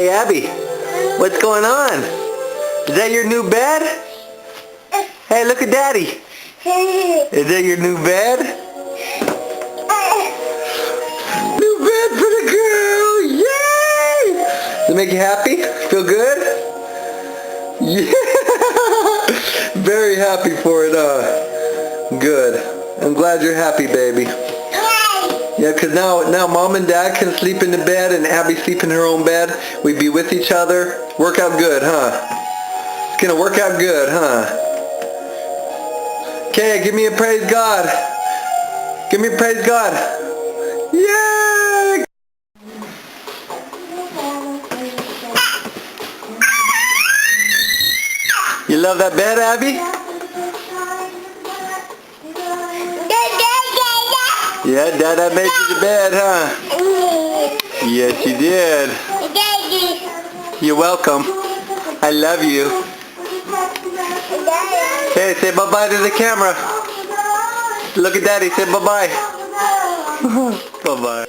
Hey Abby, what's going on? Is that your new bed? Hey, look at Daddy. Is that your new bed? New bed for the girl! Yay! Does it make you happy? Feel good? Yeah! Very happy for it, Good. I'm glad you're happy, baby. Yeah, because now Mom and Dad can sleep in the bed and Abby sleep in her own bed. We'd be with each other. Work out good, huh? It's going to work out good, huh? Okay, give me a praise God. Give me a praise God. Yay! You love that bed, Abby? Yeah, Dada made you the bed, huh? Yes, you did. You're welcome. I love you. Hey, say bye-bye to the camera. Look at Daddy. Say bye-bye. Bye-bye.